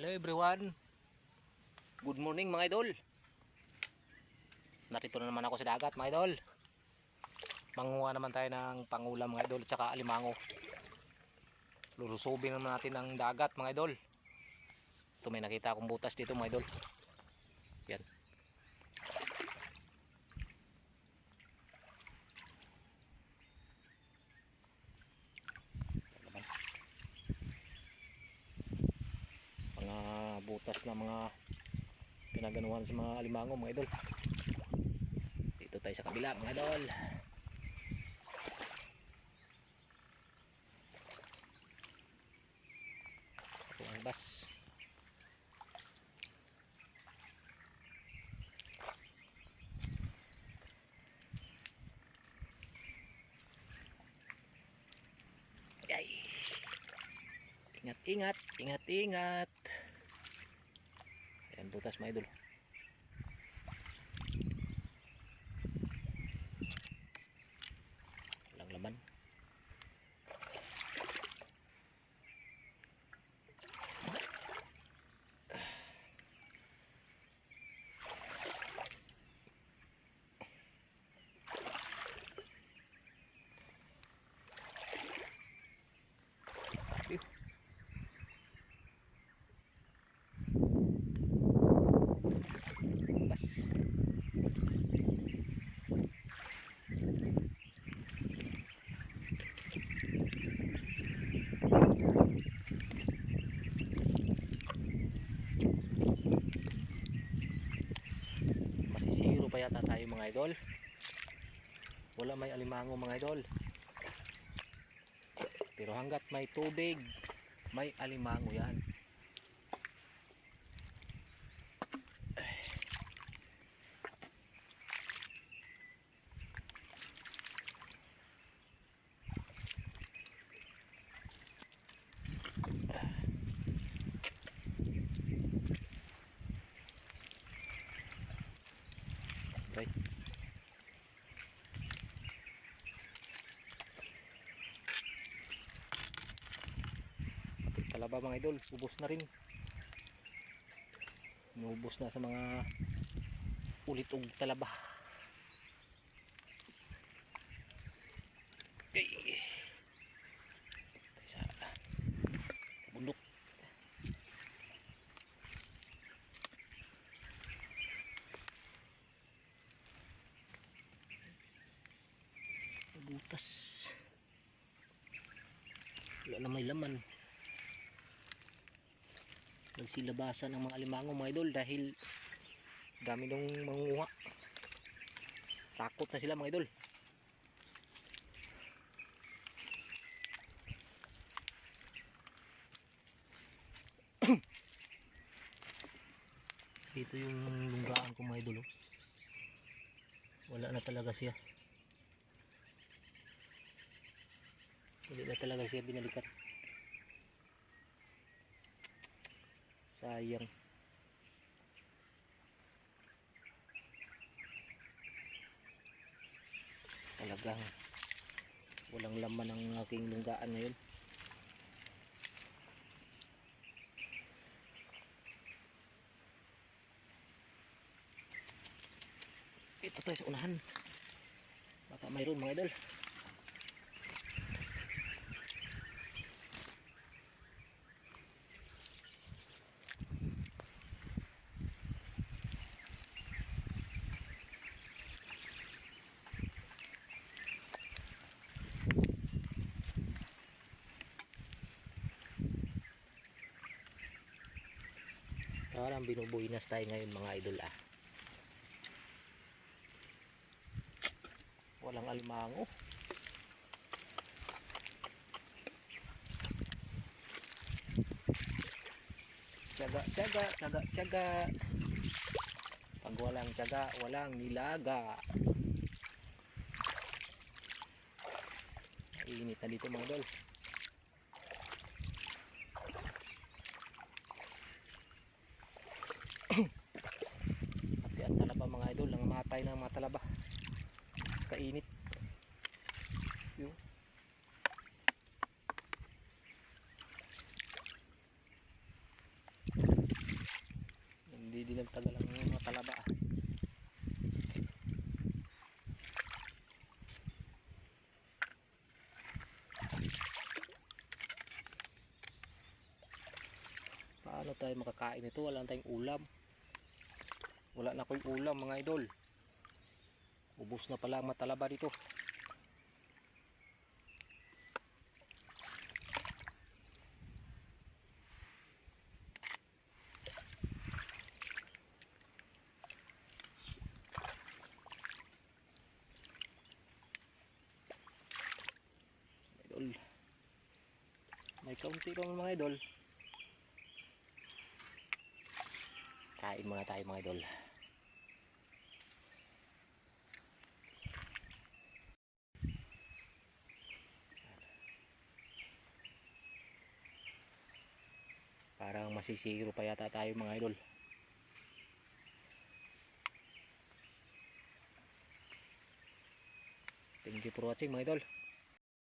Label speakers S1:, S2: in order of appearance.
S1: Hello everyone. Good morning mga idol. Narito na naman ako sa dagat mga idol. Manguha naman tayo ng pangulam mga idol at saka alimango. Lulusubin naman natin ang dagat mga idol. Ito may nakita akong butas dito mga idol. Yan. Mga butas na mga pinaganuhan sa mga alimango mga idol. Dito tayo sa kabila mga idol. Ito ang bas. Ay. Ingat, ingat. Ayan, butas mga idol. Walang laman. Masisiro pa yata tayo mga idol. Wala may alimango mga idol. Pero hanggat may tubig, may alimango yan. Okay. Talaba mga idol, ubos na rin. Inubos na sa mga ulit-ug talaba. Okay. Sa bundok. Butas. Wala na may laman. Nagsilabasan ng mga alimango mga idol dahil dami nung manguha. Takot na sila mga idol. Dito yung lunggaan ko mga idol. Wala na talaga siya. Hindi na talaga siya binalikat. Sayang. Talagang walang laman ang aking lunggaan ngayon. Ito tayo sa unahan. Baka mayroon mga idol. Parang binubuhinas tayo ngayon mga idol ah. Walang alimango. Tiyaga. Pag walang tiyaga, walang nilaga. Init na dito mga idol. Pati ang talaba mga idol, nangamatay ng mga talaba. Kainit. Yun. pinagtagal ang mga talaba. Paano tayo makakain ito? Wala na tayong ulam. Wala na akong ulam mga idol. Ubos na pala ang matalaba dito. Idol. May kaunti pa mga idol. Kain muna tayo mga idol. Parang masisiro pa yata tayo mga idol. Thank you for watching mga idol.